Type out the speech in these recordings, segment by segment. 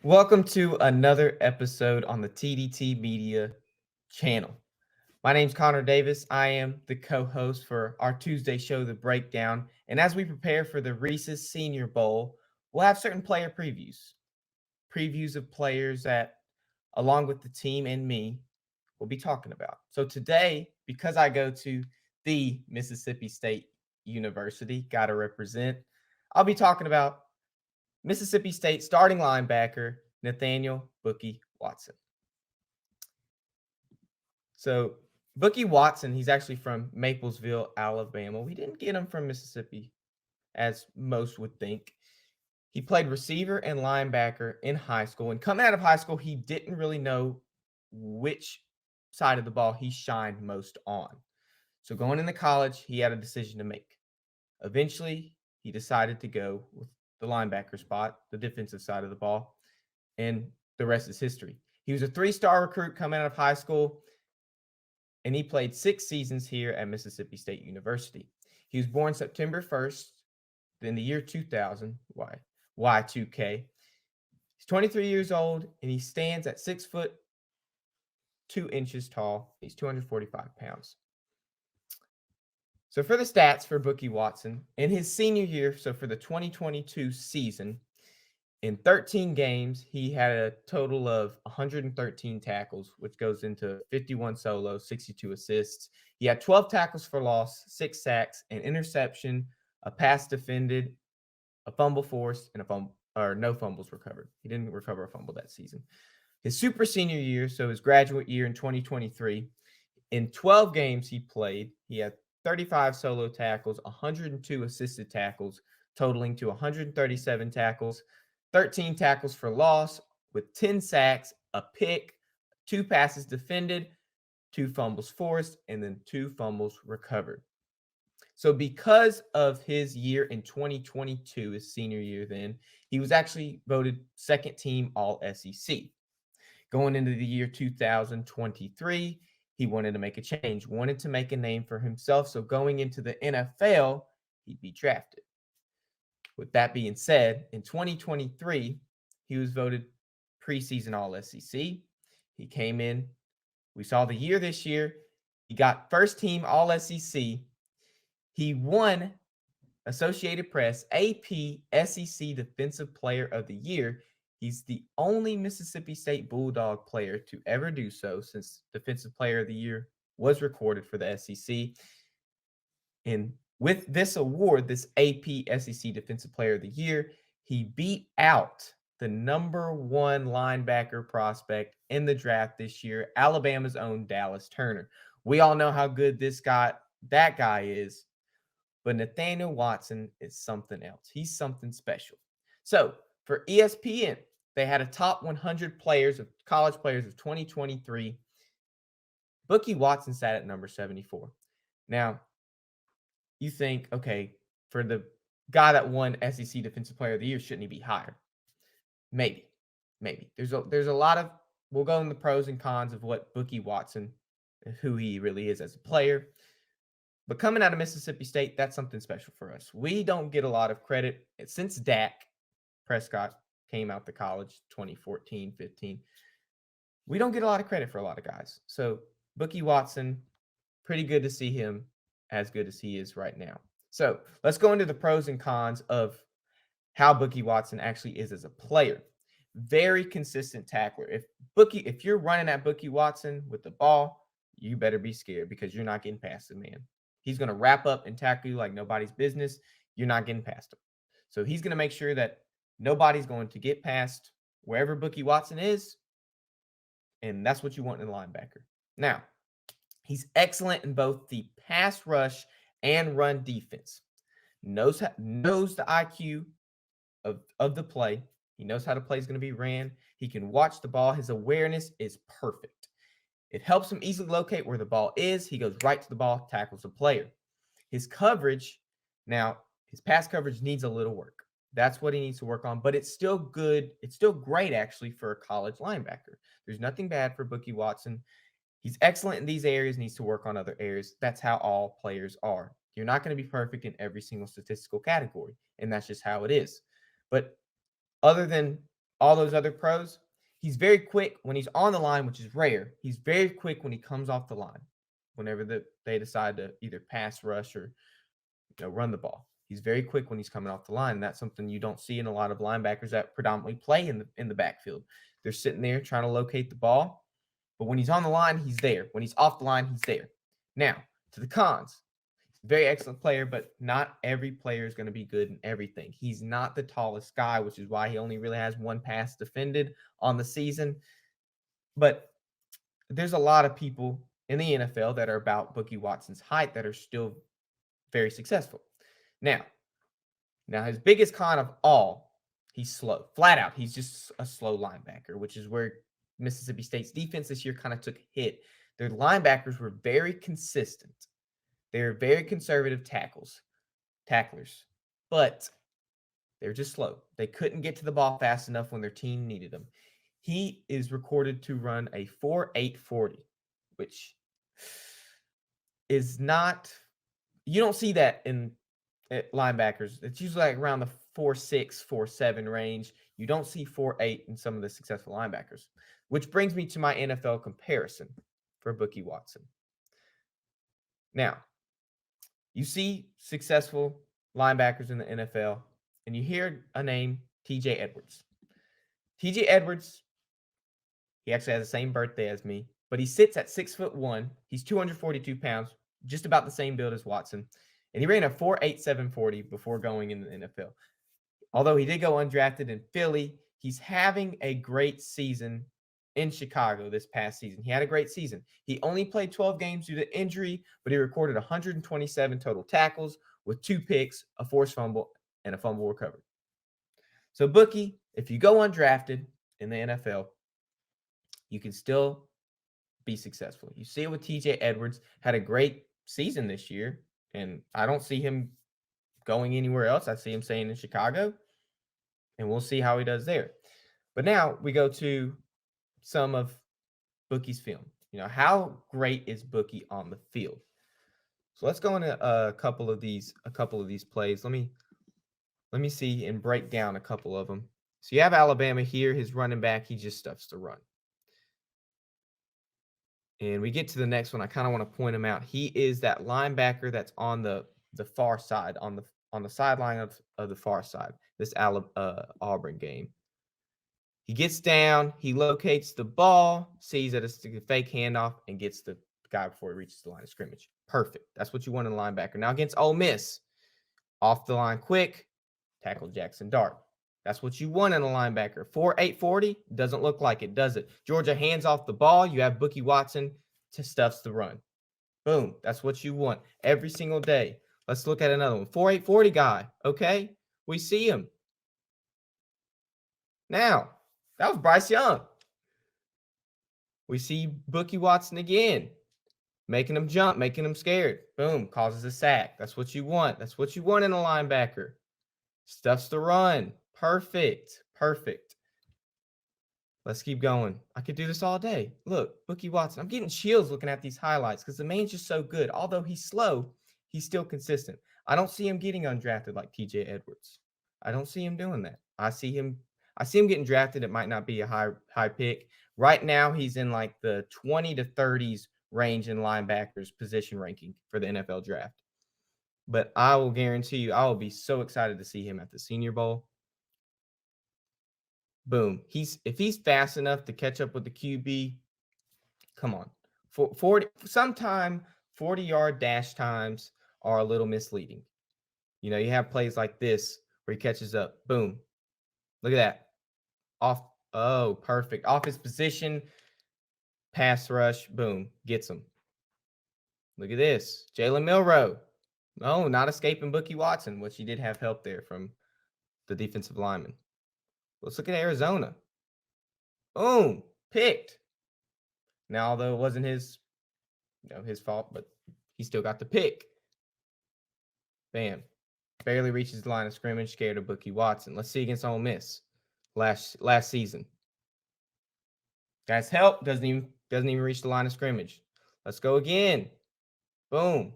Welcome to another episode on the TDT Media channel. My name's Connor Davis. I am the co-host for our Tuesday show, The Breakdown. And as we prepare for the Reese's Senior Bowl, we'll have certain player previews of players that, along with the team and me, we'll be talking about. So today, because I go to the Mississippi State University, got to represent, I'll be talking about Mississippi State starting linebacker Nathaniel Bookie Watson. So Bookie Watson, he's actually from Maplesville, Alabama. We didn't get him from Mississippi, as most would think. He played receiver and linebacker in high school. And coming out of high school, he didn't really know which side of the ball he shined most on. So going into college, he had a decision to make. Eventually, he decided to go with the linebacker spot, the defensive side of the ball, and the rest is history. He was a three-star recruit coming out of high school, and he played 6 seasons here at Mississippi State University. He was born September 1st in the year 2000, Y2K. He's 23 years old, and he stands at 6 foot 2 inches tall. He's 245 pounds. So for the stats for Bookie Watson, in his senior year, so for the 2022 season, in 13 games, he had a total of 113 tackles, which goes into 51 solos, 62 assists. He had 12 tackles for loss, 6 sacks, an interception, a pass defended, a fumble forced, and no fumbles recovered. He didn't recover a fumble that season. His super senior year, so his graduate year in 2023, in 12 games he played, he had 35 solo tackles, 102 assisted tackles, totaling to 137 tackles, 13 tackles for loss with 10 sacks, a pick, 2 passes defended, 2 fumbles forced, and then 2 fumbles recovered. So because of his year in 2022, his senior year then, he was actually voted second team All SEC. Going into the year 2023, he wanted to make a change, wanted to make a name for himself. So going into the NFL, he'd be drafted. With that being said, in 2023, he was voted preseason All SEC. He came in. We saw the year this year. He got first team All SEC. He won Associated Press AP SEC Defensive Player of the Year. He's the only Mississippi State Bulldog player to ever do so since Defensive Player of the Year was recorded for the SEC. And with this award, this AP SEC Defensive Player of the Year, he beat out the number 1 linebacker prospect in the draft this year, Alabama's own Dallas Turner. We all know how good that guy is, but Nathaniel Watson is something else. He's something special. So for ESPN, they had a top 100 college players of 2023. Bookie Watson sat at number 74. Now, you think, okay, for the guy that won SEC Defensive Player of the Year, shouldn't he be higher? Maybe. There's a lot of, we'll go in the pros and cons of what Bookie Watson, who he really is as a player. But coming out of Mississippi State, that's something special for us. We don't get a lot of credit since Dak Prescott came out to college 2014, 15. We don't get a lot of credit for a lot of guys. So Bookie Watson, pretty good to see him as good as he is right now. So let's go into the pros and cons of how Bookie Watson actually is as a player. Very consistent tackler. If you're running at Bookie Watson with the ball, you better be scared because you're not getting past the man. He's going to wrap up and tackle you like nobody's business. You're not getting past him. So he's going to make sure that nobody's going to get past wherever Bookie Watson is. And that's what you want in a linebacker. Now, he's excellent in both the pass rush and run defense. Knows the IQ of the play. He knows how the play is going to be ran. He can watch the ball. His awareness is perfect. It helps him easily locate where the ball is. He goes right to the ball, tackles the player. His coverage, now, his pass coverage needs a little work. That's what he needs to work on, but it's still good. It's still great, actually, for a college linebacker. There's nothing bad for Bookie Watson. He's excellent in these areas, needs to work on other areas. That's how all players are. You're not going to be perfect in every single statistical category, and that's just how it is. But other than all those other pros, he's very quick when he's on the line, which is rare. He's very quick when he comes off the line, whenever they decide to either pass rush or run the ball. He's very quick when he's coming off the line. And that's something you don't see in a lot of linebackers that predominantly play in the backfield. They're sitting there trying to locate the ball, but when he's on the line, he's there. When he's off the line, he's there. Now, to the cons. Very excellent player, but not every player is going to be good in everything. He's not the tallest guy, which is why he only really has one pass defended on the season. But there's a lot of people in the NFL that are about Bookie Watson's height that are still very successful. Now his biggest con of all, he's slow. Flat out, he's just a slow linebacker, which is where Mississippi State's defense this year kind of took a hit. Their linebackers were very consistent. They're very conservative tacklers, but they're just slow. They couldn't get to the ball fast enough when their team needed them. He is recorded to run a 4.840, which is not, you don't see that in linebackers. It's usually like around the 4.6, 4.7 range. You don't see 4.8 in some of the successful linebackers, which brings me to my NFL comparison for Bookie Watson. Now, you see successful linebackers in the NFL, and you hear a name, TJ Edwards. TJ Edwards, he actually has the same birthday as me, but he sits at 6'1". He's 242 pounds, just about the same build as Watson. And he ran a 4.8740 before going into the NFL. Although he did go undrafted in Philly, he's having a great season in Chicago this past season. He had a great season. He only played 12 games due to injury, but he recorded 127 total tackles with 2 picks, a forced fumble, and a fumble recovered. So Bookie, if you go undrafted in the NFL, you can still be successful. You see it with TJ Edwards, had a great season this year, and I don't see him going anywhere else. I see him staying in Chicago, and we'll see how he does there. But now we go to some of Bookie's film. How great is Bookie on the field? So let's go into a couple of these plays. Let me see and break down a couple of them. So you have Alabama here, his running back, he just stuffs the run. And we get to the next one. I kind of want to point him out. He is that linebacker that's on the far side, on the sideline of the far side, this Auburn game. He gets down, he locates the ball, sees that it's a fake handoff, and gets the guy before he reaches the line of scrimmage. Perfect. That's what you want in a linebacker. Now against Ole Miss, off the line quick, tackle Jackson Dart. That's what you want in a linebacker. 4.840 doesn't look like it, does it? Georgia hands off the ball. You have Bookie Watson to stuffs the run. Boom. That's what you want every single day. Let's look at another one. 4.840 guy. Okay. We see him. Now, that was Bryce Young. We see Bookie Watson again, making him jump, making him scared. Boom, causes a sack. That's what you want. That's what you want in a linebacker. Stuffs the run. Perfect. Let's keep going. I could do this all day. Look, Bookie Watson. I'm getting chills looking at these highlights because the man's just so good. Although he's slow, he's still consistent. I don't see him getting undrafted like TJ Edwards. I don't see him doing that. I see him getting drafted. It might not be a high pick. Right now, he's in like the 20 to 30s range in linebackers position ranking for the NFL draft. But I will guarantee you, I will be so excited to see him at the Senior Bowl. Boom. If he's fast enough to catch up with the QB, come on. 40-yard dash times are a little misleading. You have plays like this where he catches up. Boom. Look at that. Off. Oh, perfect. Off his position. Pass rush. Boom. Gets him. Look at this. Jalen Milroe. No, not escaping Bookie Watson, which he did have help there from the defensive lineman. Let's look at Arizona. Boom. Picked. Now, although it wasn't his fault, but he still got the pick. Bam. Barely reaches the line of scrimmage, scared of Bookie Watson. Let's see against Ole Miss last season. Guys, help. Doesn't even reach the line of scrimmage. Let's go again. Boom.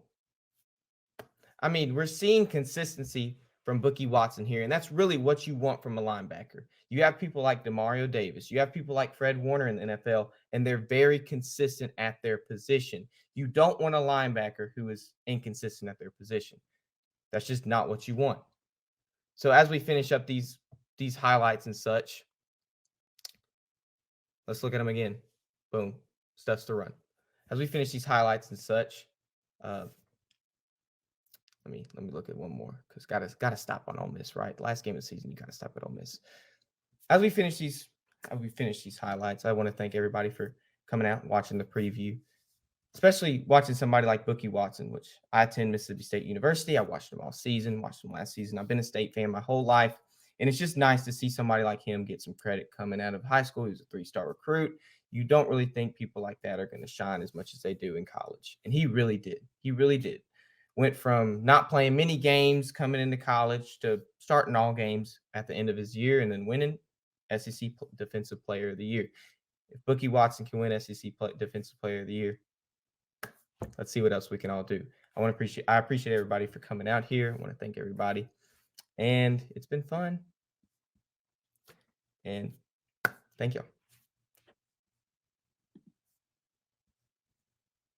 I mean, we're seeing consistency from Bookie Watson here. And that's really what you want from a linebacker. You have people like Demario Davis, you have people like Fred Warner in the NFL, and they're very consistent at their position. You don't want a linebacker who is inconsistent at their position. That's just not what you want. So as we finish up these highlights and such, let's look at them again. Boom, stuff's to run. As we finish these highlights and such, let me look at one more because gotta stop on Ole Miss, right? The last game of the season, you gotta stop at Ole Miss. As we finish these highlights, I want to thank everybody for coming out and watching the preview, especially watching somebody like Bookie Watson, which I attend Mississippi State University. I watched him all season, watched him last season. I've been a State fan my whole life, and it's just nice to see somebody like him get some credit coming out of high school. He was a 3-star recruit. You don't really think people like that are going to shine as much as they do in college, and he really did. He really did. Went from not playing many games coming into college to starting all games at the end of his year and then winning SEC Defensive Player of the Year. If Bookie Watson can win SEC Defensive Player of the Year, let's see what else we can all do. I appreciate everybody for coming out here. I want to thank everybody. And it's been fun. And thank you.